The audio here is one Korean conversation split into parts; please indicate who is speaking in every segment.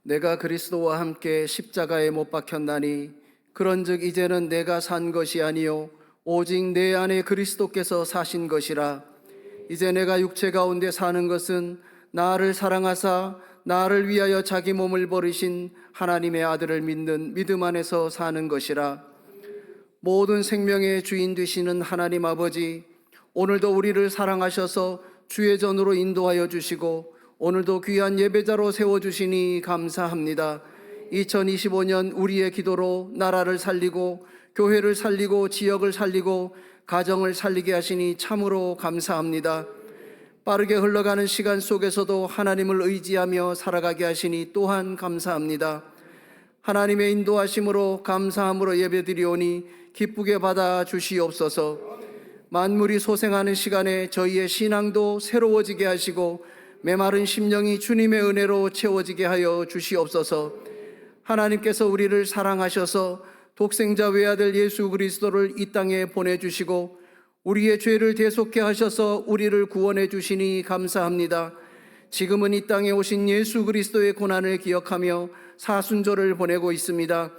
Speaker 1: 내가 그리스도와 함께 십자가에 못 박혔나니 그런즉 이제는 내가 산 것이 아니요 오직 내 안에 그리스도께서 사신 것이라. 이제 내가 육체 가운데 사는 것은 나를 사랑하사 나를 위하여 자기 몸을 버리신 하나님의 아들을 믿는 믿음 안에서 사는 것이라. 모든 생명의 주인 되시는 하나님 아버지, 오늘도 우리를 사랑하셔서 주의 전으로 인도하여 주시고 오늘도 귀한 예배자로 세워주시니 감사합니다. 2025년 우리의 기도로 나라를 살리고 교회를 살리고 지역을 살리고 가정을 살리게 하시니 참으로 감사합니다. 빠르게 흘러가는 시간 속에서도 하나님을 의지하며 살아가게 하시니 또한 감사합니다. 하나님의 인도하심으로 감사함으로 예배드리오니 기쁘게 받아 주시옵소서. 만물이 소생하는 시간에 저희의 신앙도 새로워지게 하시고 메마른 심령이 주님의 은혜로 채워지게 하여 주시옵소서. 하나님께서 우리를 사랑하셔서 독생자 외아들 예수 그리스도를 이 땅에 보내주시고 우리의 죄를 대속케 하셔서 우리를 구원해 주시니 감사합니다. 지금은 이 땅에 오신 예수 그리스도의 고난을 기억하며 사순절을 보내고 있습니다.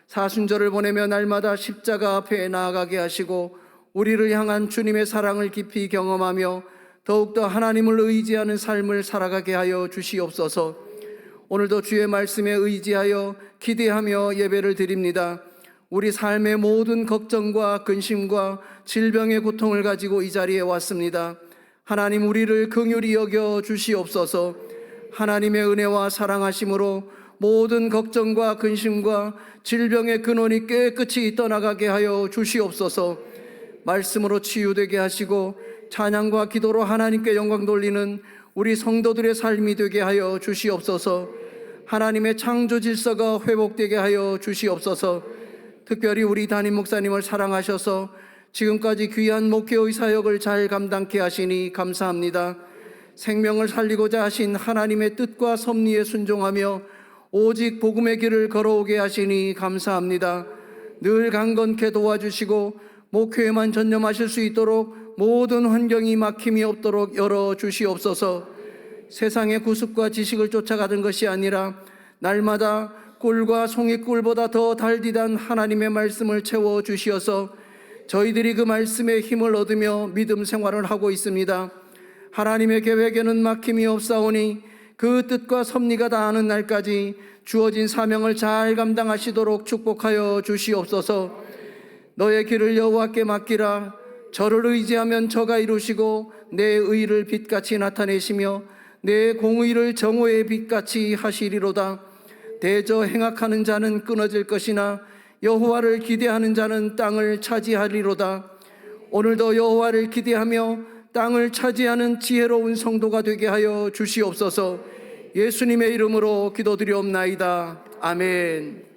Speaker 1: 사순절을 보내며 날마다 십자가 앞에 나아가게 하시고 우리를 향한 주님의 사랑을 깊이 경험하며 더욱더 하나님을 의지하는 삶을 살아가게 하여 주시옵소서. 오늘도 주의 말씀에 의지하여 기대하며 예배를 드립니다. 우리 삶의 모든 걱정과 근심과 질병의 고통을 가지고 이 자리에 왔습니다. 하나님, 우리를 긍휼히 여겨 주시옵소서. 하나님의 은혜와 사랑하심으로 모든 걱정과 근심과 질병의 근원이 깨끗이 떠나가게 하여 주시옵소서. 말씀으로 치유되게 하시고 찬양과 기도로 하나님께 영광 돌리는 우리 성도들의 삶이 되게 하여 주시옵소서. 하나님의 창조 질서가 회복되게 하여 주시옵소서. 특별히 우리 담임 목사님을 사랑하셔서 지금까지 귀한 목회의 사역을 잘 감당케 하시니 감사합니다. 생명을 살리고자 하신 하나님의 뜻과 섭리에 순종하며 오직 복음의 길을 걸어오게 하시니 감사합니다. 늘 강건케 도와주시고 목회에만 전념하실 수 있도록 모든 환경이 막힘이 없도록 열어주시옵소서. 세상의 구습과 지식을 쫓아가던 것이 아니라 날마다 꿀과 송이꿀보다 더 달디단 하나님의 말씀을 채워주시어서 저희들이 그 말씀에 힘을 얻으며 믿음 생활을 하고 있습니다. 하나님의 계획에는 막힘이 없사오니 그 뜻과 섭리가 다하는 날까지 주어진 사명을 잘 감당하시도록 축복하여 주시옵소서. 너의 길을 여호와께 맡기라. 저를 의지하면 저가 이루시고 내 의를 빛같이 나타내시며 내 공의를 정오의 빛같이 하시리로다. 대저 행악하는 자는 끊어질 것이나 여호와를 기대하는 자는 땅을 차지하리로다. 오늘도 여호와를 기대하며 땅을 차지하는 지혜로운 성도가 되게 하여 주시옵소서. 예수님의 이름으로 기도드리옵나이다. 아멘.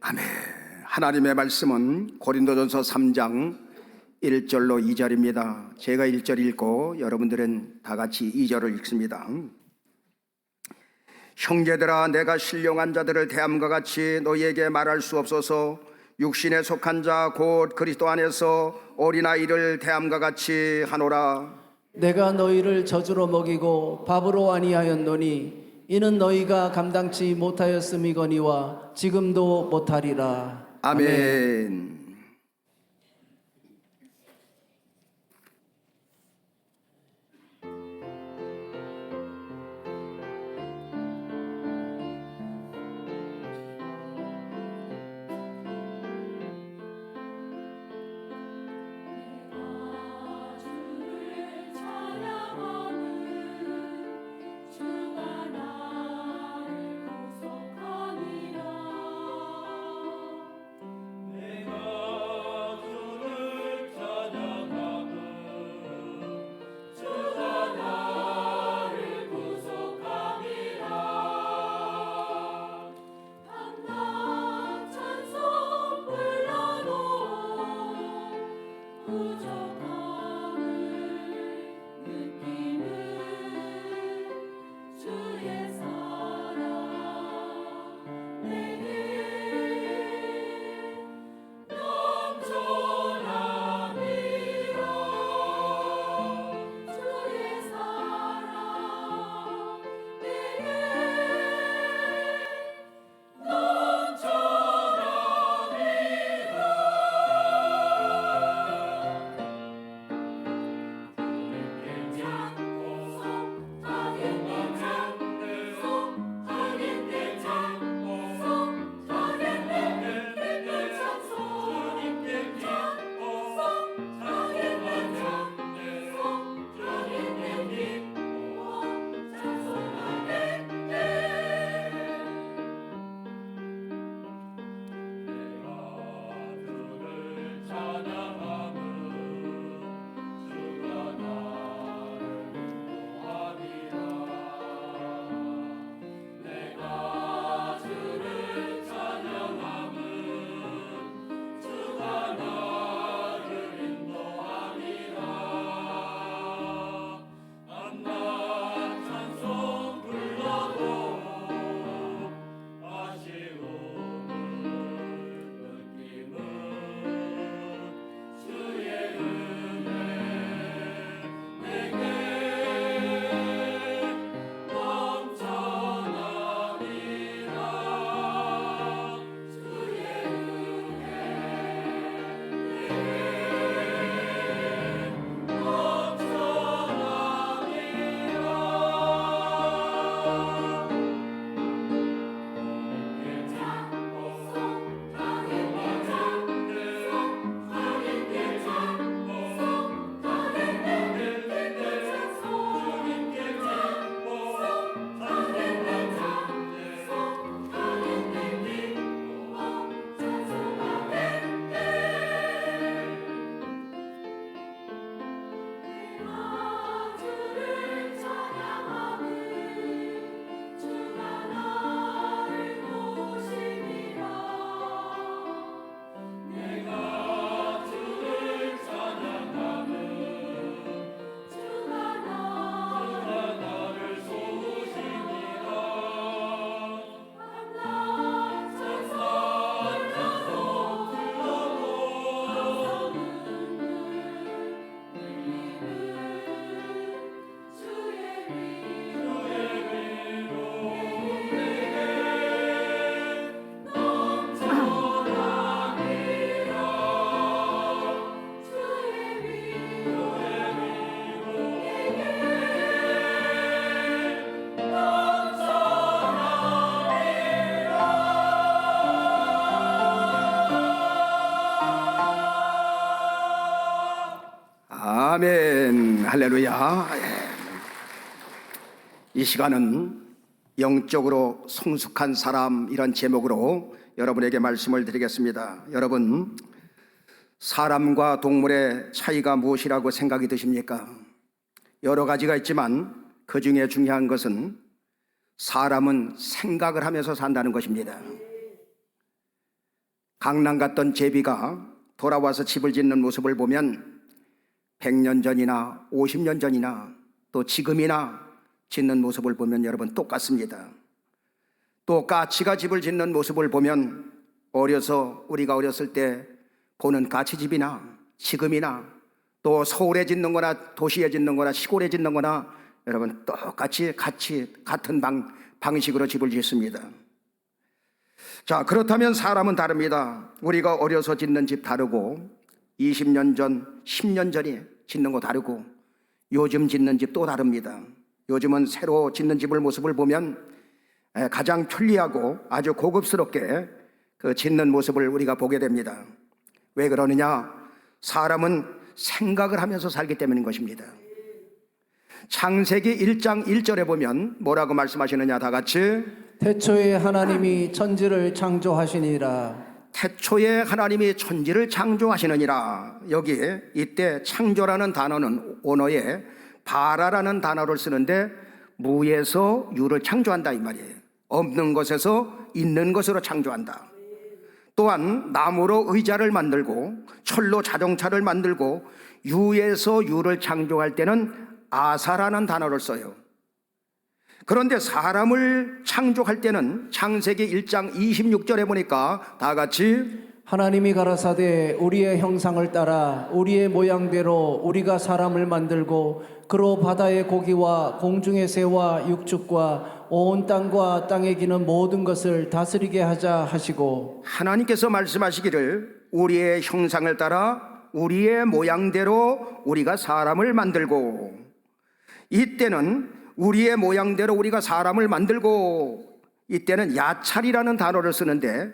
Speaker 2: 아멘. 하나님의 말씀은 고린도전서 3장 1절로 2절입니다. 제가 1절 읽고 여러분들은 다 같이 2절을 읽습니다. 형제들아, 내가 신령한 자들을 대함과 같이 너희에게 말할 수 없어서 육신에 속한 자 곧 그리스도 안에서 어린아이를 대함과 같이 하노라.
Speaker 3: 내가 너희를 젖으로 먹이고 밥으로 아니하였노니 이는 너희가 감당치 못하였음이거니와 지금도 못하리라.
Speaker 2: 아멘.
Speaker 4: 내가
Speaker 2: 할렐루야. 이 시간은 영적으로 성숙한 사람 이런 제목으로 여러분에게 말씀을 드리겠습니다. 여러분, 사람과 동물의 차이가 무엇이라고 생각이 드십니까? 여러 가지가 있지만 그 중에 중요한 것은 사람은 생각을 하면서 산다는 것입니다. 강남 갔던 제비가 돌아와서 집을 짓는 모습을 보면 100년 전이나 50년 전이나 또 지금이나 짓는 모습을 보면 여러분 똑같습니다. 또 까치가 집을 짓는 모습을 보면 우리가 어렸을 때 보는 까치집이나 지금이나 또 서울에 짓는 거나 도시에 짓는 거나 시골에 짓는 거나 여러분 똑같이 같은 방식으로 집을 짓습니다. 자, 그렇다면 사람은 다릅니다. 우리가 어려서 짓는 집 다르고 20년 전, 10년 전에 짓는 거 다르고 요즘 짓는 집 또 다릅니다. 요즘은 새로 짓는 집을 모습을 보면 가장 편리하고 아주 고급스럽게 그 짓는 모습을 우리가 보게 됩니다. 왜 그러느냐? 사람은 생각을 하면서 살기 때문인 것입니다. 창세기 1장 1절에 보면 뭐라고 말씀하시느냐? 다 같이
Speaker 3: 태초에 하나님이 천지를 창조하시니라.
Speaker 2: 태초에 하나님이 천지를 창조하시느니라. 여기에 이때 창조라는 단어는 원어에 바라라는 단어를 쓰는데 무에서 유를 창조한다 이 말이에요. 없는 것에서 있는 것으로 창조한다. 또한 나무로 의자를 만들고 철로 자동차를 만들고 유에서 유를 창조할 때는 아사라는 단어를 써요. 그런데 사람을 창조할 때는 창세기 1장 26절에 보니까 다 같이
Speaker 3: 하나님이 가라사대 우리의 형상을 따라 우리의 모양대로 우리가 사람을 만들고 그로 바다의 고기와 공중의 새와 육축과 온 땅과 땅에 기는 모든 것을 다스리게 하자 하시고,
Speaker 2: 하나님께서 말씀하시기를 우리의 형상을 따라 우리의 모양대로 우리가 사람을 만들고, 이때는 우리의 모양대로 우리가 사람을 만들고, 이때는 야찰이라는 단어를 쓰는데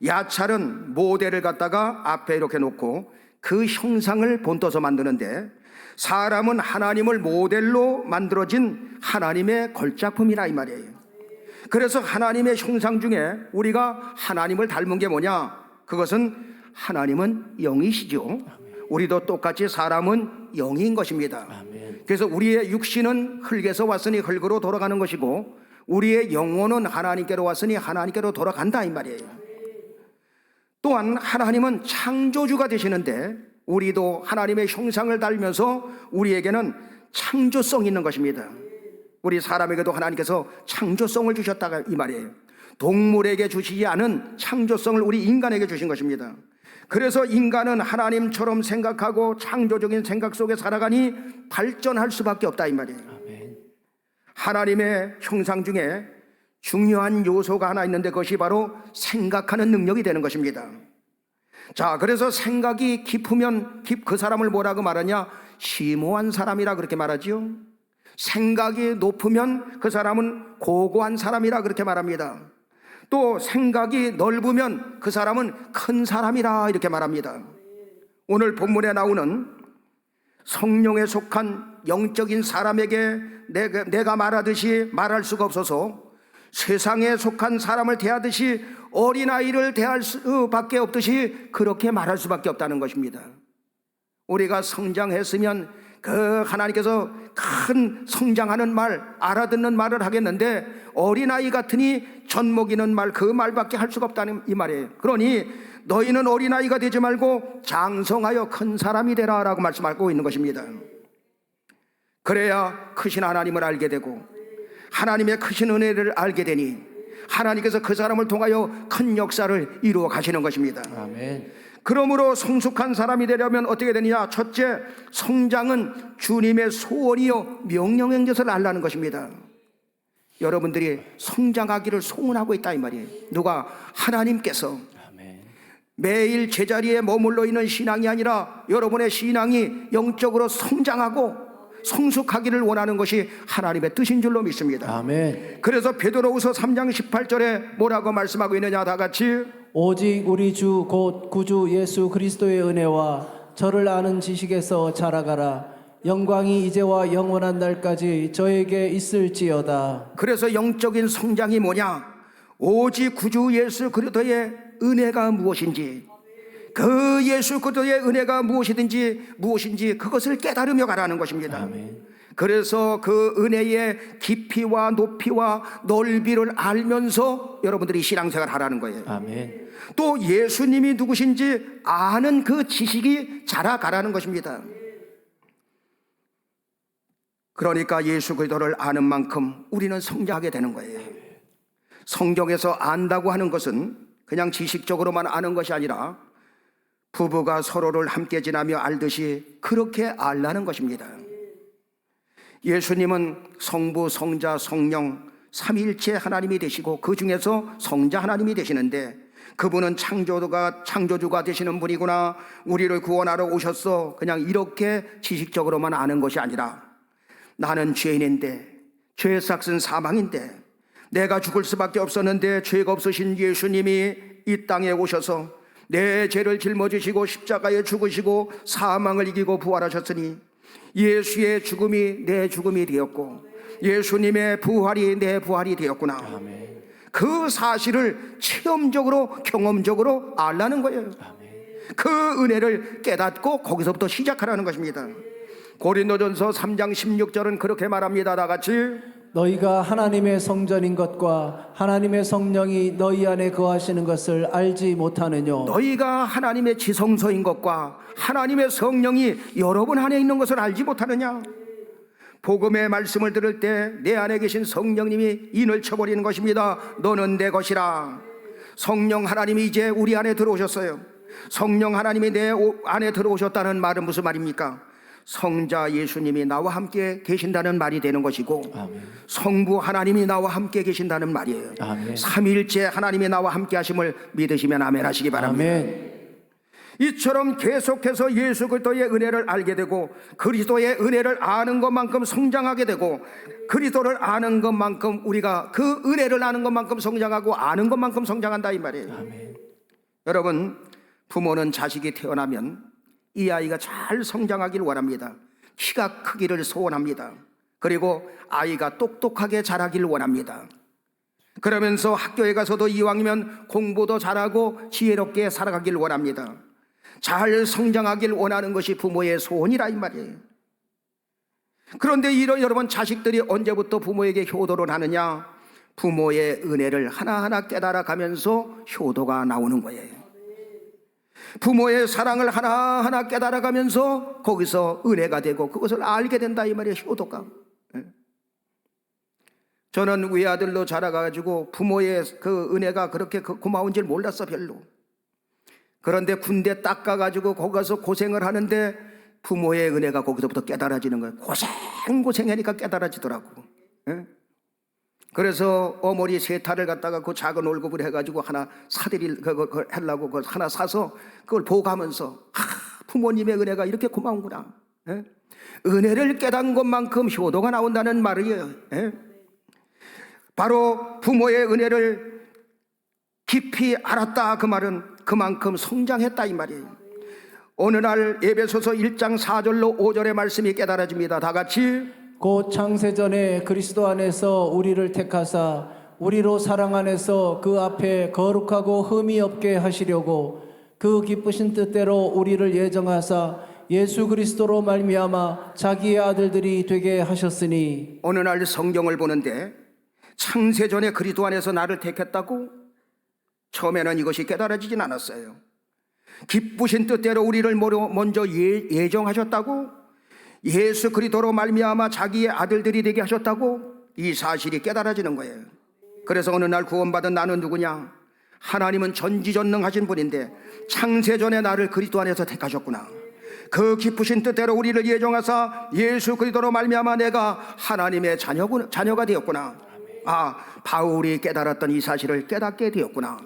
Speaker 2: 야찰은 모델을 갖다가 앞에 이렇게 놓고 그 형상을 본떠서 만드는데 사람은 하나님을 모델로 만들어진 하나님의 걸작품이라 이 말이에요. 그래서 하나님의 형상 중에 우리가 하나님을 닮은 게 뭐냐? 그것은 하나님은 영이시죠. 우리도 똑같이 사람은 영인 것입니다. 그래서 우리의 육신은 흙에서 왔으니 흙으로 돌아가는 것이고 우리의 영혼은 하나님께로 왔으니 하나님께로 돌아간다 이 말이에요. 또한 하나님은 창조주가 되시는데 우리도 하나님의 형상을 닮으면서 우리에게는 창조성이 있는 것입니다. 우리 사람에게도 하나님께서 창조성을 주셨다가 이 말이에요. 동물에게 주시지 않은 창조성을 우리 인간에게 주신 것입니다. 그래서 인간은 하나님처럼 생각하고 창조적인 생각 속에 살아가니 발전할 수밖에 없다 이 말이에요. 하나님의 형상 중에 중요한 요소가 하나 있는데 그것이 바로 생각하는 능력이 되는 것입니다. 자, 그래서 생각이 깊으면 그 사람을 뭐라고 말하냐? 심오한 사람이라 그렇게 말하지요. 생각이 높으면 그 사람은 고고한 사람이라 그렇게 말합니다. 또 생각이 넓으면 그 사람은 큰 사람이라 이렇게 말합니다. 오늘 본문에 나오는 성령에 속한 영적인 사람에게 내가 말하듯이 말할 수가 없어서 세상에 속한 사람을 대하듯이 어린아이를 대할 수밖에 없듯이 그렇게 말할 수밖에 없다는 것입니다. 우리가 성장했으면 그 하나님께서 큰 성장하는 말, 알아듣는 말을 하겠는데 어린아이 같으니 젖먹이는 말, 그 말밖에 할 수가 없다는 이 말이에요. 그러니 너희는 어린아이가 되지 말고 장성하여 큰 사람이 되라 라고 말씀하고 있는 것입니다. 그래야 크신 하나님을 알게 되고 하나님의 크신 은혜를 알게 되니 하나님께서 그 사람을 통하여 큰 역사를 이루어 가시는 것입니다.
Speaker 3: 아멘.
Speaker 2: 그러므로 성숙한 사람이 되려면 어떻게 되느냐? 첫째, 성장은 주님의 소원이요 명령인 것을 알라는 것입니다. 여러분들이 성장하기를 소원하고 있다 이 말이에요. 누가? 하나님께서. 매일 제자리에 머물러 있는 신앙이 아니라 여러분의 신앙이 영적으로 성장하고 성숙하기를 원하는 것이 하나님의 뜻인 줄로 믿습니다.
Speaker 3: 아멘.
Speaker 2: 그래서 베드로후서 3장 18절에 뭐라고 말씀하고 있느냐? 다 같이
Speaker 3: 오직 우리 주 곧 구주 예수 그리스도의 은혜와 저를 아는 지식에서 자라가라. 영광이 이제와 영원한 날까지 저에게 있을지어다.
Speaker 2: 그래서 영적인 성장이 뭐냐? 오직 구주 예수 그리스도의 은혜가 무엇인지, 그 예수 그리스도의 은혜가 무엇인지 그것을 깨달으며 가라는 것입니다.
Speaker 3: 아멘.
Speaker 2: 그래서 그 은혜의 깊이와 높이와 넓이를 알면서 여러분들이 신앙생활을 하라는 거예요.
Speaker 3: 아멘.
Speaker 2: 또 예수님이 누구신지 아는 그 지식이 자라가라는 것입니다. 그러니까 예수 그리스도를 아는 만큼 우리는 성장하게 되는 거예요. 성경에서 안다고 하는 것은 그냥 지식적으로만 아는 것이 아니라 부부가 서로를 함께 지나며 알듯이 그렇게 알라는 것입니다. 예수님은 성부, 성자, 성령 삼위일체 하나님이 되시고 그 중에서 성자 하나님이 되시는데, 그분은 창조주가 되시는 분이구나, 우리를 구원하러 오셨어, 그냥 이렇게 지식적으로만 아는 것이 아니라 나는 죄인인데, 죄의 삭은 사망인데 내가 죽을 수밖에 없었는데 죄가 없으신 예수님이 이 땅에 오셔서 내 죄를 짊어지시고 십자가에 죽으시고 사망을 이기고 부활하셨으니 예수의 죽음이 내 죽음이 되었고 예수님의 부활이 내 부활이 되었구나.
Speaker 3: 아멘.
Speaker 2: 그 사실을 체험적으로 경험적으로 알라는 거예요. 그 은혜를 깨닫고 거기서부터 시작하라는 것입니다. 고린도전서 3장 16절은 그렇게 말합니다. 다 같이.
Speaker 3: 너희가 하나님의 성전인 것과 하나님의 성령이 너희 안에 거하시는 것을 알지 못하느냐.
Speaker 2: 너희가 하나님의 지성소인 것과 하나님의 성령이 여러분 안에 있는 것을 알지 못하느냐. 복음의 말씀을 들을 때 내 안에 계신 성령님이 인을 쳐버리는 것입니다. 너는 내 것이라. 성령 하나님이 이제 우리 안에 들어오셨어요. 성령 하나님이 내 안에 들어오셨다는 말은 무슨 말입니까? 성자 예수님이 나와 함께 계신다는 말이 되는 것이고,
Speaker 3: 아멘.
Speaker 2: 성부 하나님이 나와 함께 계신다는 말이에요.
Speaker 3: 아멘.
Speaker 2: 삼위일체 하나님이 나와 함께 하심을 믿으시면 아멘 하시기 바랍니다.
Speaker 3: 아멘.
Speaker 2: 이처럼 계속해서 예수 그리스도의 은혜를 알게 되고 그리스도의 은혜를 아는 것만큼 성장하게 되고, 그리스도를 아는 것만큼 우리가 그 은혜를 아는 것만큼 성장하고 아는 것만큼 성장한다 이 말이에요.
Speaker 3: 아멘.
Speaker 2: 여러분, 부모는 자식이 태어나면 이 아이가 잘 성장하길 원합니다. 키가 크기를 소원합니다. 그리고 아이가 똑똑하게 자라길 원합니다. 그러면서 학교에 가서도 이왕이면 공부도 잘하고 지혜롭게 살아가길 원합니다. 잘 성장하길 원하는 것이 부모의 소원이라 이 말이에요. 그런데 여러분, 자식들이 언제부터 부모에게 효도를 하느냐? 부모의 은혜를 하나하나 깨달아가면서 효도가 나오는 거예요. 부모의 사랑을 하나하나 깨달아가면서 거기서 은혜가 되고 그것을 알게 된다 이 말이에요. 효도가. 저는 외아들로 자라가지고 부모의 그 은혜가 그렇게 고마운 줄 몰랐어 별로. 그런데 군대 딱 가가지고 거기 가서 고생을 하는데 부모의 은혜가 거기서부터 깨달아지는 거예요. 고생하니까 깨달아지더라고. 그래서 어머니 세탈을 갖다가 그 작은 월급을 해가지고 하나 사드릴 그걸 하려고 그걸 하나 사서 그걸 보고하면서 부모님의 은혜가 이렇게 고마운구나. 은혜를 깨닫는 것만큼 효도가 나온다는 말이에요. 바로 부모의 은혜를 깊이 알았다 그 말은 그만큼 성장했다 이 말이에요. 어느 날 에베소서 1장 4절로 5절의 말씀이 깨달아집니다. 다 같이.
Speaker 3: 곧 창세전에 그리스도 안에서 우리를 택하사 우리로 사랑 안에서 그 앞에 거룩하고 흠이 없게 하시려고 그 기쁘신 뜻대로 우리를 예정하사 예수 그리스도로 말미암아 자기의 아들들이 되게 하셨으니.
Speaker 2: 어느 날 성경을 보는데 창세전에 그리스도 안에서 나를 택했다고? 처음에는 이것이 깨달아지진 않았어요. 기쁘신 뜻대로 우리를 먼저 예정하셨다고? 예수 그리스도로 말미암아 자기의 아들들이 되게 하셨다고? 이 사실이 깨달아지는 거예요. 그래서 어느 날 구원받은 나는 누구냐? 하나님은 전지전능하신 분인데 창세전에 나를 그리스도 안에서 택하셨구나. 그 기쁘신 뜻대로 우리를 예정하사 예수 그리스도로 말미암아 내가 하나님의 자녀가 되었구나. 바울이 깨달았던 이 사실을 깨닫게 되었구나.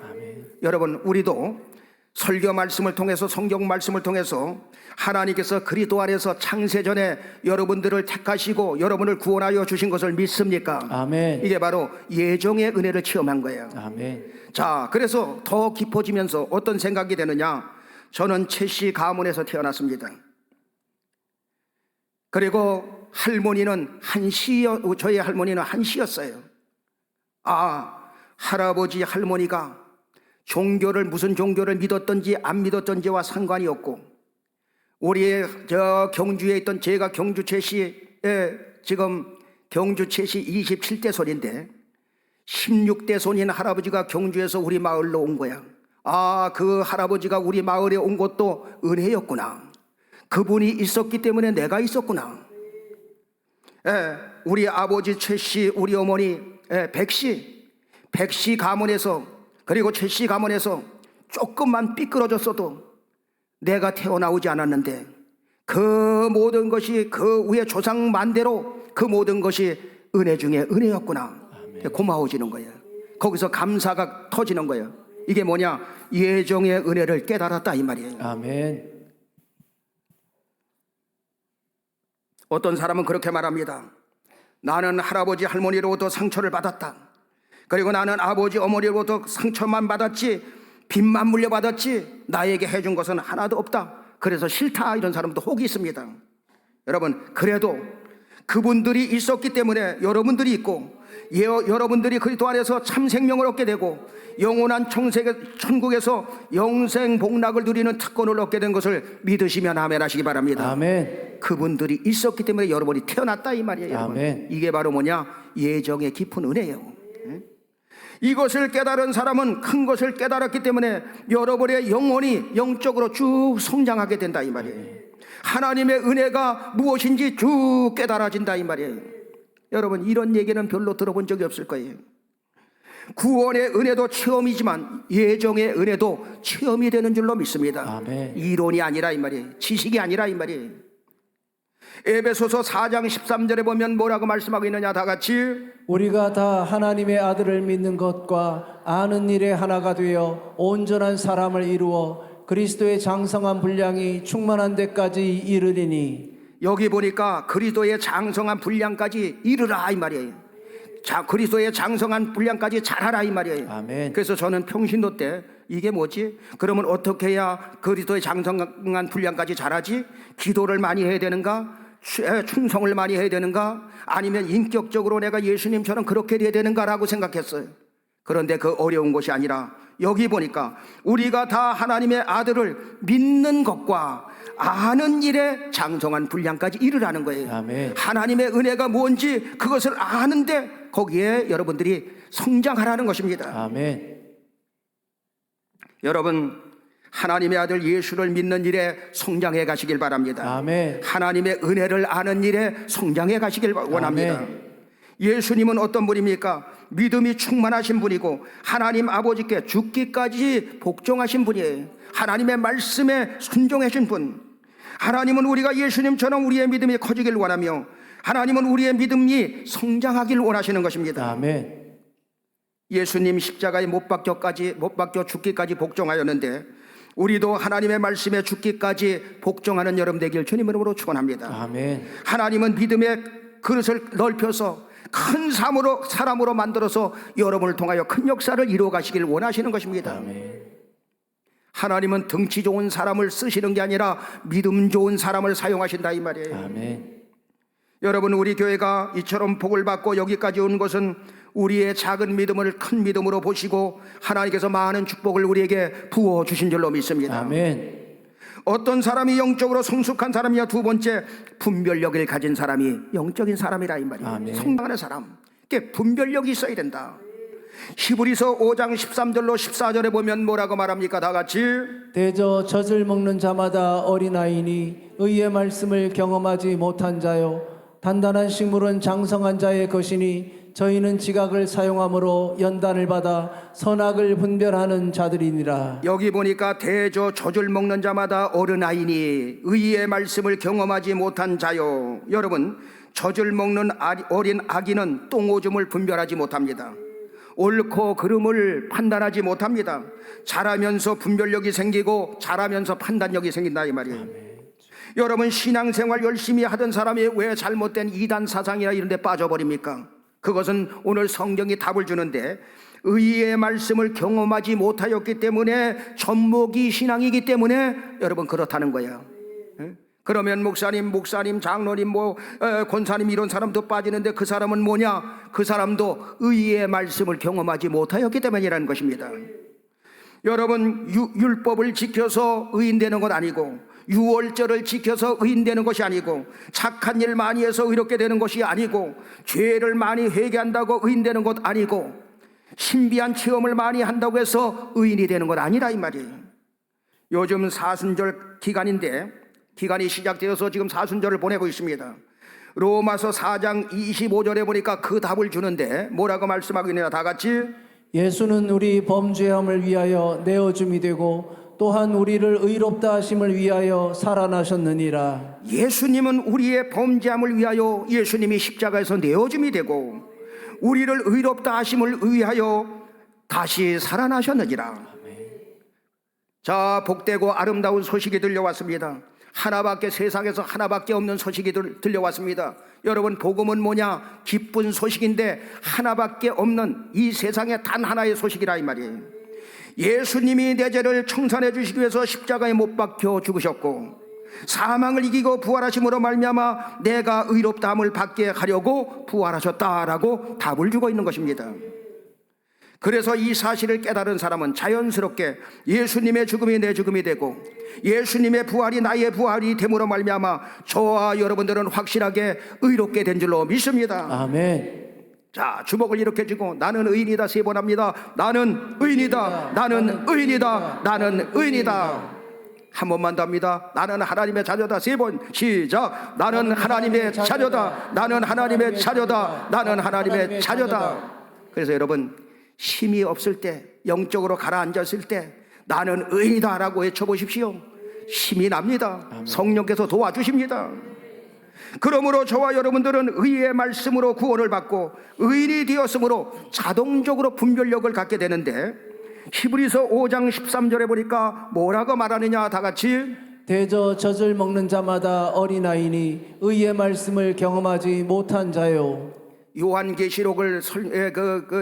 Speaker 2: 여러분, 우리도 설교 말씀을 통해서 성경 말씀을 통해서 하나님께서 그리스도 안에서 창세전에 여러분들을 택하시고 여러분을 구원하여 주신 것을 믿습니까?
Speaker 3: 아멘.
Speaker 2: 이게 바로 예정의 은혜를 체험한 거예요.
Speaker 3: 아멘.
Speaker 2: 자, 그래서 더 깊어지면서 어떤 생각이 되느냐? 저는 채씨 가문에서 태어났습니다. 그리고 할머니는 저희 할머니는 한시였어요. 할아버지 할머니가 무슨 종교를 믿었던지 안 믿었던지와 상관이 없고, 우리 경주에 있던, 제가 경주 최씨에 지금 경주 최씨 27대 손인데 16대 손인 할아버지가 경주에서 우리 마을로 온 거야. 그 할아버지가 우리 마을에 온 것도 은혜였구나. 그분이 있었기 때문에 내가 있었구나. 우리 아버지 최씨, 우리 어머니 백씨 가문에서, 그리고 최씨 가문에서 조금만 삐뚤어졌어도 내가 태어나오지 않았는데, 그 모든 것이 그 위에 조상만대로 그 모든 것이 은혜 중에 은혜였구나. 고마워지는 거예요. 거기서 감사가 터지는 거예요. 이게 뭐냐? 예정의 은혜를 깨달았다 이 말이에요.
Speaker 3: 아멘.
Speaker 2: 어떤 사람은 그렇게 말합니다. 나는 할아버지 할머니로부터 상처를 받았다. 그리고 나는 아버지 어머니로부터 상처만 받았지, 빚만 물려받았지, 나에게 해준 것은 하나도 없다. 그래서 싫다, 이런 사람도 혹이 있습니다. 여러분, 그래도 그분들이 있었기 때문에 여러분들이 있고, 여러분들이 그리스도 안에서 참 생명을 얻게 되고 영원한 천국에서 영생 복락을 누리는 특권을 얻게 된 것을 믿으시면 아멘 하시기 바랍니다.
Speaker 3: 아멘.
Speaker 2: 그분들이 있었기 때문에 여러분이 태어났다 이 말이에요.
Speaker 3: 아멘.
Speaker 2: 여러분. 이게 바로 뭐냐? 예정의 깊은 은혜예요. 이것을 깨달은 사람은 큰 것을 깨달았기 때문에 여러분의 영혼이 영적으로 쭉 성장하게 된다 이 말이에요. 하나님의 은혜가 무엇인지 쭉 깨달아진다 이 말이에요. 여러분, 이런 얘기는 별로 들어본 적이 없을 거예요. 구원의 은혜도 체험이지만 예정의 은혜도 체험이 되는 줄로 믿습니다.
Speaker 3: 아멘.
Speaker 2: 이론이 아니라 이 말이에요. 지식이 아니라 이 말이에요. 에베소서 4장 13절에 보면 뭐라고 말씀하고 있느냐? 다 같이
Speaker 3: 우리가 다 하나님의 아들을 믿는 것과 아는 일에 하나가 되어 온전한 사람을 이루어 그리스도의 장성한 분량이 충만한 데까지 이르리니.
Speaker 2: 여기 보니까 그리스도의 장성한 분량까지 이르라 이 말이에요. 그리스도의 장성한 분량까지 잘하라 이 말이에요.
Speaker 3: 아멘.
Speaker 2: 그래서 저는 평신도 때 이게 뭐지? 그러면 어떻게 해야 그리스도의 장성한 분량까지 잘하지? 기도를 많이 해야 되는가? 충성을 많이 해야 되는가? 아니면 인격적으로 내가 예수님처럼 그렇게 돼야 되는가라고 생각했어요. 그런데 그 어려운 것이 아니라 여기 보니까 우리가 다 하나님의 아들을 믿는 것과 아는 일에 장성한 분량까지 이르라는 거예요.
Speaker 3: 아멘.
Speaker 2: 하나님의 은혜가 뭔지 그것을 아는데 거기에 여러분들이 성장하라는 것입니다.
Speaker 3: 아멘.
Speaker 2: 여러분, 하나님의 아들 예수를 믿는 일에 성장해 가시길 바랍니다.
Speaker 3: 아멘.
Speaker 2: 하나님의 은혜를 아는 일에 성장해 가시길 원합니다.
Speaker 3: 아멘.
Speaker 2: 예수님은 어떤 분입니까? 믿음이 충만하신 분이고 하나님 아버지께 죽기까지 복종하신 분이에요. 하나님의 말씀에 순종하신 분. 하나님은 우리가 예수님처럼 우리의 믿음이 커지길 원하며 하나님은 우리의 믿음이 성장하길 원하시는 것입니다.
Speaker 3: 아멘.
Speaker 2: 예수님 십자가에 못 박혀 죽기까지 복종하였는데 우리도 하나님의 말씀에 죽기까지 복종하는 여러분 되길 주님 이름으로 축원합니다.
Speaker 3: 아멘.
Speaker 2: 하나님은 믿음의 그릇을 넓혀서 큰 사람으로 만들어서 여러분을 통하여 큰 역사를 이루어 가시길 원하시는 것입니다.
Speaker 3: 아멘.
Speaker 2: 하나님은 덩치 좋은 사람을 쓰시는 게 아니라 믿음 좋은 사람을 사용하신다 이 말이에요.
Speaker 3: 아멘.
Speaker 2: 여러분, 우리 교회가 이처럼 복을 받고 여기까지 온 것은 우리의 작은 믿음을 큰 믿음으로 보시고 하나님께서 많은 축복을 우리에게 부어 주신 줄로 믿습니다.
Speaker 3: 아멘.
Speaker 2: 어떤 사람이 영적으로 성숙한 사람이야? 두 번째, 분별력을 가진 사람이 영적인 사람이라 이 말이에요.
Speaker 3: 아멘.
Speaker 2: 성장하는 사람, 이게 분별력이 있어야 된다. 히브리서 5장 13절로 14절에 보면 뭐라고 말합니까? 다 같이
Speaker 3: 대저 젖을 먹는 자마다 어린아이니 의의 말씀을 경험하지 못한 자요 단단한 식물은 장성한 자의 것이니 저희는 지각을 사용함으로 연단을 받아 선악을 분별하는 자들이니라.
Speaker 2: 여기 보니까 대저 젖을 먹는 자마다 어른아이니 의의 말씀을 경험하지 못한 자요. 여러분, 젖을 먹는 어린 아기는 똥오줌을 분별하지 못합니다. 옳고 그름을 판단하지 못합니다. 자라면서 분별력이 생기고 자라면서 판단력이 생긴다 이 말이에요. 여러분, 신앙생활 열심히 하던 사람이 왜 잘못된 이단 사상이나 이런 데 빠져버립니까? 그것은 오늘 성경이 답을 주는데 의의 말씀을 경험하지 못하였기 때문에 젖먹이 신앙이기 때문에 여러분 그렇다는 거예요. 그러면 목사님, 장로님, 권사님 이런 사람도 빠지는데 그 사람은 뭐냐? 그 사람도 의의 말씀을 경험하지 못하였기 때문이라는 것입니다. 여러분, 율법을 지켜서 의인되는 것 아니고, 유월절을 지켜서 의인되는 것이 아니고, 착한 일 많이 해서 의롭게 되는 것이 아니고, 죄를 많이 회개한다고 의인되는 것 아니고, 신비한 체험을 많이 한다고 해서 의인이 되는 것 아니라 이 말이에요. 요즘 사순절 기간인데, 기간이 시작되어서 지금 사순절을 보내고 있습니다. 로마서 4장 25절에 보니까 그 답을 주는데 뭐라고 말씀하고 있느냐? 다 같이
Speaker 3: 예수는 우리 범죄함을 위하여 내어줌이 되고 또한 우리를 의롭다 하심을 위하여 살아나셨느니라.
Speaker 2: 예수님은 우리의 범죄함을 위하여 예수님이 십자가에서 내어줌이 되고 우리를 의롭다 하심을 위하여 다시 살아나셨느니라. 자, 복되고 아름다운 소식이 들려왔습니다. 하나밖에, 세상에서 하나밖에 없는 소식이 들려왔습니다. 여러분, 복음은 뭐냐? 기쁜 소식인데 하나밖에 없는 이 세상에 단 하나의 소식이라 이 말이에요. 예수님이 내 죄를 청산해 주시기 위해서 십자가에 못 박혀 죽으셨고 사망을 이기고 부활하심으로 말미암아 내가 의롭다함을 받게 하려고 부활하셨다라고 답을 주고 있는 것입니다. 그래서 이 사실을 깨달은 사람은 자연스럽게 예수님의 죽음이 내 죽음이 되고 예수님의 부활이 나의 부활이 됨으로 말미암아 저와 여러분들은 확실하게 의롭게 된 줄로 믿습니다.
Speaker 3: 아멘.
Speaker 2: 자, 주먹을 이렇게 쥐고 나는 의인이다 세 번 합니다. 나는 의인이다, 나는 의인이다, 나는 의인이다. 한 번만 더 합니다. 나는 하나님의 자녀다 세 번. 시작. 나는 하나님의 자녀다, 나는 하나님의 자녀다, 나는 하나님의 자녀다. 그래서 여러분, 힘이 없을 때, 영적으로 가라앉았을 때 나는 의인이다 라고 외쳐보십시오. 힘이 납니다. 성령께서 도와주십니다. 그러므로 저와 여러분들은 의의 말씀으로 구원을 받고 의인이 되었으므로 자동적으로 분별력을 갖게 되는데 히브리서 5장 13절에 보니까 뭐라고 말하느냐? 다 같이
Speaker 3: 대저 젖을 먹는 자마다 어린아이니 의의 말씀을 경험하지 못한 자요.
Speaker 2: 요한계시록을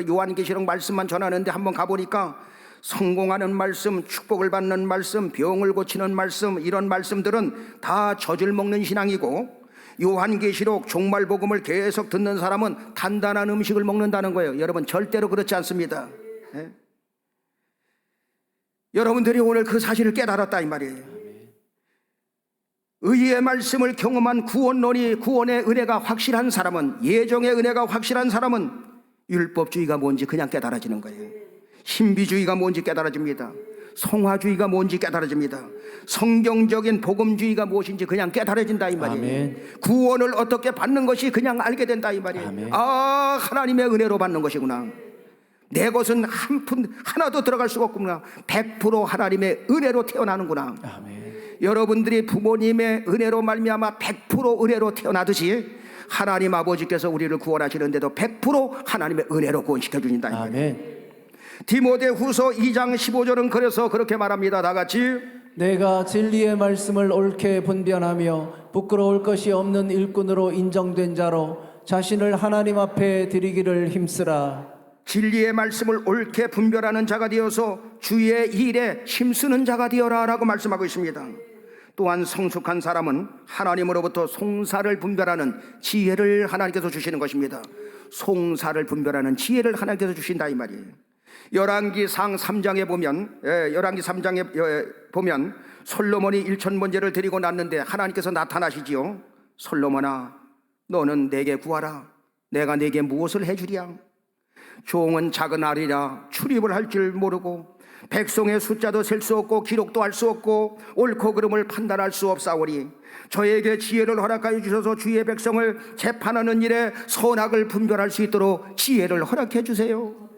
Speaker 2: 요한계시록 말씀만 전하는데 한번 가보니까 성공하는 말씀, 축복을 받는 말씀, 병을 고치는 말씀, 이런 말씀들은 다 젖을 먹는 신앙이고 요한계시록 종말복음을 계속 듣는 사람은 단단한 음식을 먹는다는 거예요. 여러분, 절대로 그렇지 않습니다. 네? 여러분들이 오늘 그 사실을 깨달았다 이 말이에요. 의의 말씀을 경험한 구원론이, 구원의 은혜가 확실한 사람은, 예정의 은혜가 확실한 사람은 율법주의가 뭔지 그냥 깨달아지는 거예요. 신비주의가 뭔지 깨달아집니다. 성화주의가 뭔지 깨달아집니다. 성경적인 복음주의가 무엇인지 그냥 깨달아진다 이 말이에요.
Speaker 3: 아멘.
Speaker 2: 구원을 어떻게 받는 것이 그냥 알게 된다 이 말이에요.
Speaker 3: 아멘.
Speaker 2: 아, 하나님의 은혜로 받는 것이구나. 내 것은 한 푼 하나도 들어갈 수가 없구나. 100% 하나님의 은혜로 태어나는구나.
Speaker 3: 아멘.
Speaker 2: 여러분들이 부모님의 은혜로 말미암아 100% 은혜로 태어나듯이 하나님 아버지께서 우리를 구원하시는데도 100% 하나님의 은혜로 구원시켜 주신다.
Speaker 3: 아멘.
Speaker 2: 디모데후서 2장 15절은 그래서 그렇게 말합니다. 다 같이
Speaker 3: 내가 진리의 말씀을 옳게 분별하며 부끄러울 것이 없는 일꾼으로 인정된 자로 자신을 하나님 앞에 드리기를 힘쓰라.
Speaker 2: 진리의 말씀을 옳게 분별하는 자가 되어서 주의 일에 힘쓰는 자가 되어라 라고 말씀하고 있습니다. 또한 성숙한 사람은 하나님으로부터 송사를 분별하는 지혜를 하나님께서 주시는 것입니다. 송사를 분별하는 지혜를 하나님께서 주신다 이 말이에요. 열왕기상 3장에 보면 솔로몬이 1000번제를 드리고 났는데 하나님께서 나타나시지요. 솔로몬아, 너는 내게 구하라. 내가 내게 무엇을 해주랴? 종은 작은 알이라 출입을 할 줄 모르고 백성의 숫자도 셀 수 없고 기록도 할 수 없고 옳고 그름을 판단할 수 없사오니 저에게 지혜를 허락하여 주셔서 주의 백성을 재판하는 일에 선악을 분별할 수 있도록 지혜를 허락해 주세요.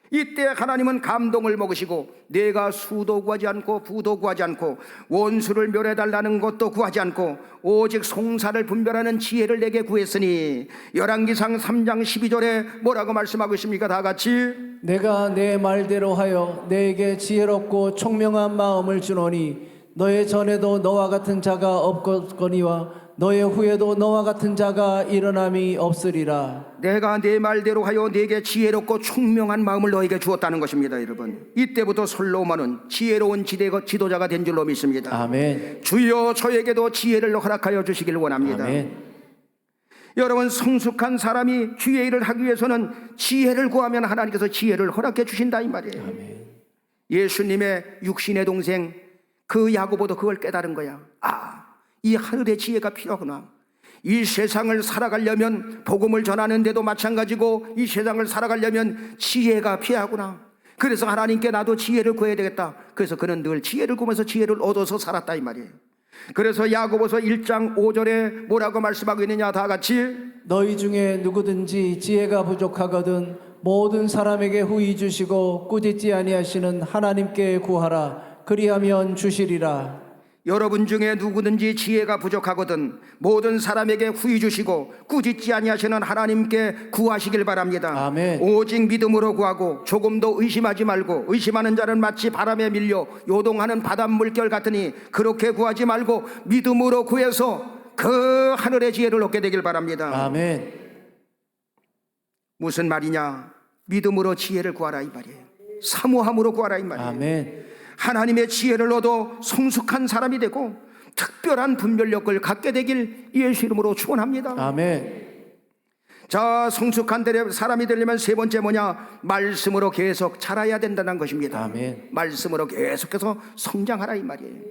Speaker 2: 이때 하나님은 감동을 먹으시고 내가 수도 구하지 않고 부도 구하지 않고 원수를 멸해달라는 것도 구하지 않고 오직 송사를 분별하는 지혜를 내게 구했으니 열왕기상 3장 12절에 뭐라고 말씀하고 있습니까? 다 같이
Speaker 3: 내가 내 말대로 하여 내게 지혜롭고 총명한 마음을 주노니 너의 전에도 너와 같은 자가 없거니와 너의 후에도 너와 같은 자가 일어남이 없으리라.
Speaker 2: 내가 내 말대로 하여 네게 지혜롭고 총명한 마음을 너에게 주었다는 것입니다. 여러분, 이때부터 솔로몬은 지혜로운 지도자가 된 줄로 믿습니다.
Speaker 3: 아멘.
Speaker 2: 주여 저에게도 지혜를 허락하여 주시길 원합니다.
Speaker 3: 아멘.
Speaker 2: 여러분, 성숙한 사람이 주의 일을 하기 위해서는 지혜를 구하면 하나님께서 지혜를 허락해 주신다 이 말이에요.
Speaker 3: 아멘.
Speaker 2: 예수님의 육신의 동생 그 야고보도 그걸 깨달은 거야. 이 하늘의 지혜가 필요하구나. 이 세상을 살아가려면, 복음을 전하는데도 마찬가지고 이 세상을 살아가려면 지혜가 필요하구나. 그래서 하나님께 나도 지혜를 구해야 되겠다. 그래서 그는 늘 지혜를 구하면서 지혜를 얻어서 살았다 이 말이에요. 그래서 야고보서 1장 5절에 뭐라고 말씀하고 있느냐, 다 같이
Speaker 3: 너희 중에 누구든지 지혜가 부족하거든 모든 사람에게 후히 주시고 꾸짖지 아니하시는 하나님께 구하라. 그리하면 주시리라.
Speaker 2: 여러분 중에 누구든지 지혜가 부족하거든 모든 사람에게 후히 주시고 꾸짖지 아니하시는 하나님께 구하시길 바랍니다.
Speaker 3: 아멘.
Speaker 2: 오직 믿음으로 구하고 조금도 의심하지 말고, 의심하는 자는 마치 바람에 밀려 요동하는 바닷물결 같으니 그렇게 구하지 말고 믿음으로 구해서 그 하늘의 지혜를 얻게 되길 바랍니다.
Speaker 3: 아멘.
Speaker 2: 무슨 말이냐? 믿음으로 지혜를 구하라 이 말이에요. 사모함으로 구하라 이 말이에요.
Speaker 3: 아멘.
Speaker 2: 하나님의 지혜를 얻어 성숙한 사람이 되고 특별한 분별력을 갖게 되길 예수 이름으로 축원합니다.
Speaker 3: 아멘.
Speaker 2: 자, 성숙한 사람이 되려면 세 번째 뭐냐? 말씀으로 계속 자라야 된다는 것입니다.
Speaker 3: 아멘.
Speaker 2: 말씀으로 계속해서 성장하라 이 말이에요.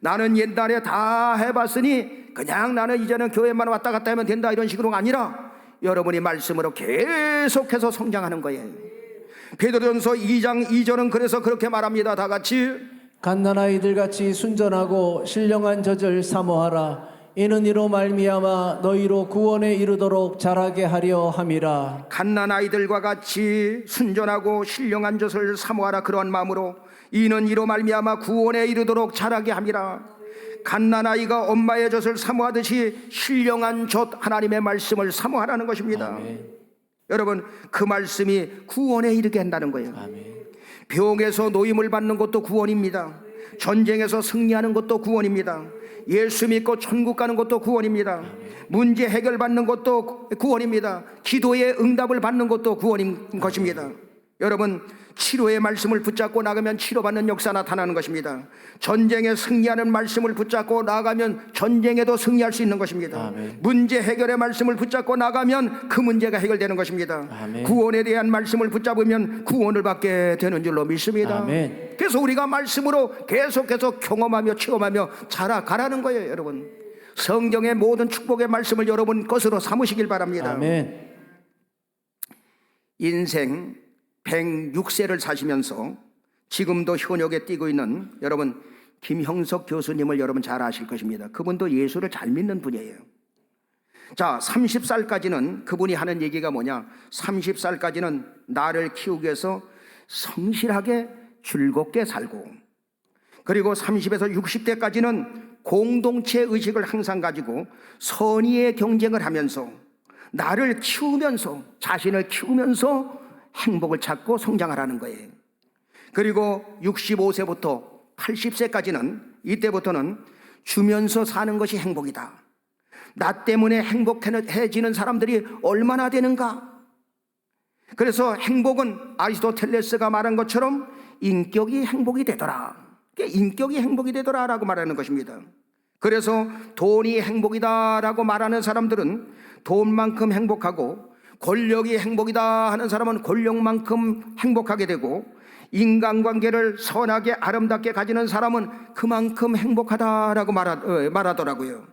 Speaker 2: 나는 옛날에 다 해봤으니 그냥 나는 이제는 교회만 왔다 갔다 하면 된다 이런 식으로 아니라 여러분이 말씀으로 계속해서 성장하는 거예요. 베드로전서 2장 2절은 그래서 그렇게 말합니다. 다 같이
Speaker 3: 갓난아이들 같이 순전하고 신령한 젖을 사모하라. 이는 이로 말미암아 너희로 구원에 이르도록 자라게 하려 함이라.
Speaker 2: 갓난아이들과 같이 순전하고 신령한 젖을 사모하라. 그러한 마음으로 이는 이로 말미암아 구원에 이르도록 자라게 함이라. 갓난아이가 엄마의 젖을 사모하듯이 신령한 젖 하나님의 말씀을 사모하라는 것입니다.
Speaker 3: 아멘.
Speaker 2: 여러분, 그 말씀이 구원에 이르게 한다는 거예요.
Speaker 3: 아멘.
Speaker 2: 병에서 노임을 받는 것도 구원입니다. 전쟁에서 승리하는 것도 구원입니다. 예수 믿고 천국 가는 것도 구원입니다. 문제 해결받는 것도 구원입니다. 기도의 응답을 받는 것도 구원인 것입니다. 여러분, 치료의 말씀을 붙잡고 나가면 치료받는 역사 나타나는 것입니다. 전쟁에 승리하는 말씀을 붙잡고 나가면 전쟁에도 승리할 수 있는 것입니다.
Speaker 3: 아멘.
Speaker 2: 문제 해결의 말씀을 붙잡고 나가면 그 문제가 해결되는 것입니다.
Speaker 3: 아멘.
Speaker 2: 구원에 대한 말씀을 붙잡으면 구원을 받게 되는 줄로 믿습니다.
Speaker 3: 아멘.
Speaker 2: 그래서 우리가 말씀으로 계속해서 경험하며 체험하며 자라가라는 거예요. 여러분, 성경의 모든 축복의 말씀을 여러분 것으로 삼으시길 바랍니다.
Speaker 3: 아멘.
Speaker 2: 인생 106세를 사시면서 지금도 현역에 뛰고 있는 여러분 김형석 교수님을 여러분 잘 아실 것입니다. 그분도 예수를 잘 믿는 분이에요. 자, 30살까지는 그분이 하는 얘기가 뭐냐? 30살까지는 나를 키우기 위해서 성실하게 즐겁게 살고, 그리고 30에서 60대까지는 공동체 의식을 항상 가지고 선의의 경쟁을 하면서 나를 키우면서, 자신을 키우면서 행복을 찾고 성장하라는 거예요. 그리고 65세부터 80세까지는, 이때부터는 주면서 사는 것이 행복이다. 나 때문에 행복해지는 사람들이 얼마나 되는가? 그래서 행복은 아리스토텔레스가 말한 것처럼 인격이 행복이 되더라. 인격이 행복이 되더라라고 말하는 것입니다. 그래서 돈이 행복이다라고 말하는 사람들은 돈만큼 행복하고, 권력이 행복이다 하는 사람은 권력만큼 행복하게 되고, 인간관계를 선하게 아름답게 가지는 사람은 그만큼 행복하다라고 말하더라고요.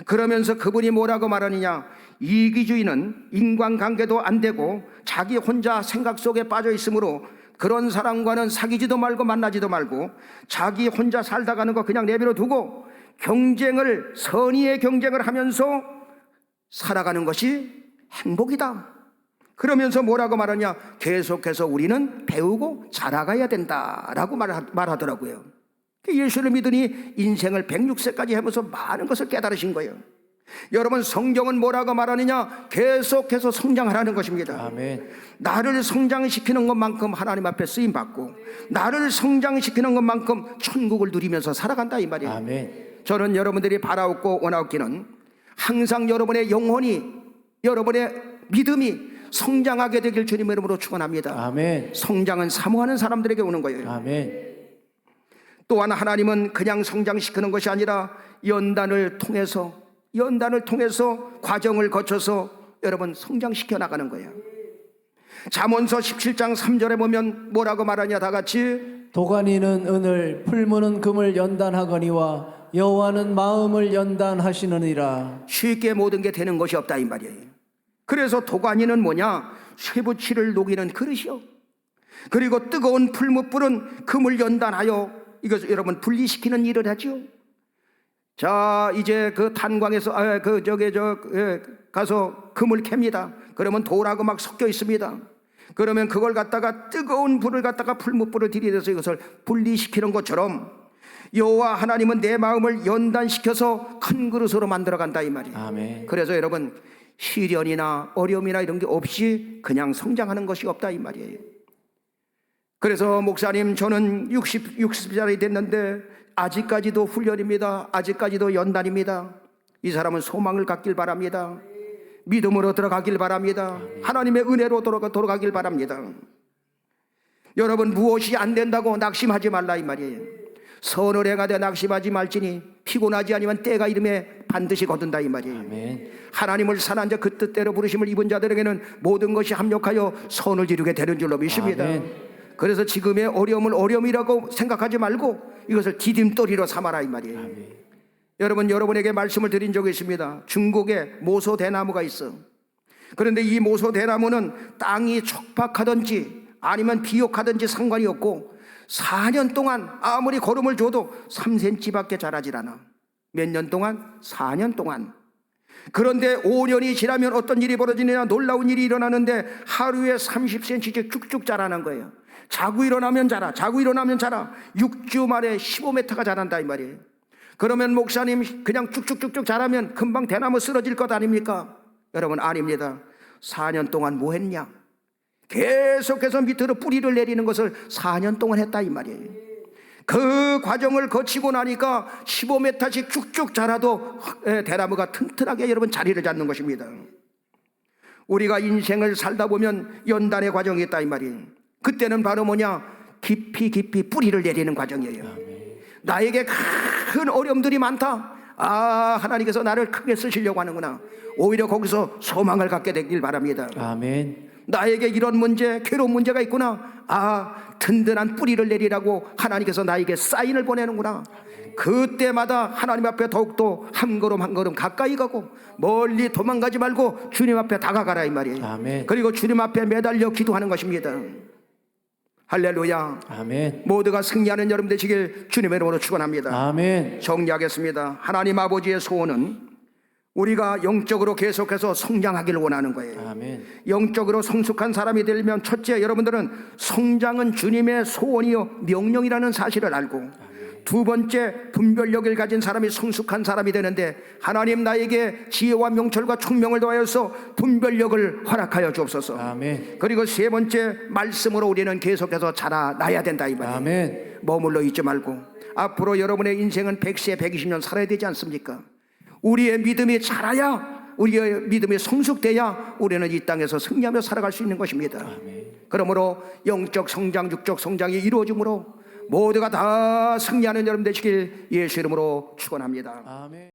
Speaker 2: 그러면서 그분이 뭐라고 말하느냐? 이기주의는 인간관계도 안 되고 자기 혼자 생각 속에 빠져 있으므로 그런 사람과는 사귀지도 말고 만나지도 말고 자기 혼자 살다 가는 거 그냥 내버려 두고 경쟁을, 선의의 경쟁을 하면서 살아가는 것이 행복이다. 그러면서 뭐라고 말하냐? 계속해서 우리는 배우고 자라가야 된다라고 말하더라고요. 예수를 믿으니 인생을 106세까지 하면서 많은 것을 깨달으신 거예요. 여러분, 성경은 뭐라고 말하느냐? 계속해서 성장하라는 것입니다.
Speaker 3: 아멘.
Speaker 2: 나를 성장시키는 것만큼 하나님 앞에 쓰임받고, 나를 성장시키는 것만큼 천국을 누리면서 살아간다 이 말이에요.
Speaker 3: 아멘.
Speaker 2: 저는 여러분들이 바라옵고 원하옵기는 항상 여러분의 영혼이, 여러분의 믿음이 성장하게 되길 주님의 이름으로 축원합니다.
Speaker 3: 아멘.
Speaker 2: 성장은 사모하는 사람들에게 오는 거예요.
Speaker 3: 아멘.
Speaker 2: 또한 하나님은 그냥 성장시키는 것이 아니라 연단을 통해서 과정을 거쳐서 여러분 성장시켜 나가는 거예요. 잠언서 17장 3절에 보면 뭐라고 말하냐, 다 같이.
Speaker 3: 도가니는 은을, 풀무는 금을 연단하거니와 여호와는 마음을 연단하시느니라.
Speaker 2: 쉽게 모든 게 되는 것이 없다 이 말이에요. 그래서 도가니는 뭐냐? 쇠붙이를 녹이는 그릇이요. 그리고 뜨거운 풀무불은 금을 연단하여 이것을 여러분 분리시키는 일을 하죠. 자, 이제 그 탄광에서 가서 금을 캡니다. 그러면 돌하고 막 섞여 있습니다. 그러면 그걸 갖다가 뜨거운 불을 갖다가 풀무불을 들이대서 이것을 분리시키는 것처럼 여호와 하나님은 내 마음을 연단시켜서 큰 그릇으로 만들어 간다 이 말이에요.
Speaker 3: 아멘.
Speaker 2: 그래서 여러분 시련이나 어려움이나 이런 게 없이 그냥 성장하는 것이 없다 이 말이에요. 그래서 목사님, 저는 60살이 됐는데 아직까지도 훈련입니다. 아직까지도 연단입니다. 이 사람은 소망을 갖길 바랍니다. 믿음으로 들어가길 바랍니다. 하나님의 은혜로 돌아가길 바랍니다. 여러분, 무엇이 안 된다고 낙심하지 말라 이 말이에요. 선을 행하되 낙심하지 말지니 피곤하지 아니면 때가 이름에 반드시 거둔다 이 말이에요.
Speaker 3: 아멘.
Speaker 2: 하나님을 사는 자 그 뜻대로 부르심을 입은 자들에게는 모든 것이 합력하여 선을 이루게 되는 줄로 믿습니다.
Speaker 3: 아멘.
Speaker 2: 그래서 지금의 어려움을 어려움이라고 생각하지 말고 이것을 디딤돌이로 삼아라 이 말이에요.
Speaker 3: 아멘.
Speaker 2: 여러분, 여러분에게 말씀을 드린 적이 있습니다. 중국에 모소 대나무가 있어. 그런데 이 모소 대나무는 땅이 촉박하든지 아니면 비옥하든지 상관이 없고 4년 동안 아무리 거름을 줘도 3cm밖에 자라질 않아. 몇 년 동안? 4년 동안. 그런데 5년이 지나면 어떤 일이 벌어지느냐, 놀라운 일이 일어나는데 하루에 30cm씩 쭉쭉 자라는 거예요. 자고 일어나면 자라, 자고 일어나면 자라. 6주 만에 15m가 자란다 이 말이에요. 그러면 목사님, 그냥 쭉쭉쭉쭉 자라면 금방 대나무 쓰러질 것 아닙니까? 여러분, 아닙니다. 4년 동안 뭐 했냐? 계속해서 밑으로 뿌리를 내리는 것을 4년 동안 했다 이 말이에요. 그 과정을 거치고 나니까 15m씩 쭉쭉 자라도 대나무가 튼튼하게 여러분 자리를 잡는 것입니다. 우리가 인생을 살다 보면 연단의 과정이 있다 이 말이에요. 그때는 바로 뭐냐? 깊이 뿌리를 내리는 과정이에요. 나에게 큰 어려움들이 많다. 아, 하나님께서 나를 크게 쓰시려고 하는구나. 오히려 거기서 소망을 갖게 되길 바랍니다.
Speaker 3: 아멘.
Speaker 2: 나에게 이런 문제, 괴로운 문제가 있구나. 아, 든든한 뿌리를 내리라고 하나님께서 나에게 사인을 보내는구나. 그때마다 하나님 앞에 더욱더 한 걸음 한 걸음 가까이 가고 멀리 도망가지 말고 주님 앞에 다가가라 이 말이에요.
Speaker 3: 아멘.
Speaker 2: 그리고 주님 앞에 매달려 기도하는 것입니다. 할렐루야.
Speaker 3: 아멘.
Speaker 2: 모두가 승리하는 여러분 되시길 주님의 이름으로 축원합니다.
Speaker 3: 아멘.
Speaker 2: 정리하겠습니다. 하나님 아버지의 소원은 우리가 영적으로 계속해서 성장하기를 원하는 거예요.
Speaker 3: 아멘.
Speaker 2: 영적으로 성숙한 사람이 되려면 첫째, 여러분들은 성장은 주님의 소원이요 명령이라는 사실을 알고, 두 번째, 분별력을 가진 사람이 성숙한 사람이 되는데 하나님 나에게 지혜와 명철과 총명을 더하여서 분별력을 허락하여 주옵소서.
Speaker 3: 아멘.
Speaker 2: 그리고 세 번째, 말씀으로 우리는 계속해서 자라나야 된다 이 말이에요.
Speaker 3: 아멘.
Speaker 2: 머물러 있지 말고 앞으로 여러분의 인생은 100세 120년 살아야 되지 않습니까? 우리의 믿음이 자라야, 우리의 믿음이 성숙돼야 우리는 이 땅에서 승리하며 살아갈 수 있는 것입니다.
Speaker 3: 아멘.
Speaker 2: 그러므로 영적 성장, 육적 성장이 이루어지므로 모두가 다 승리하는 여러분 되시길 예수 이름으로 축원합니다.
Speaker 3: 아멘.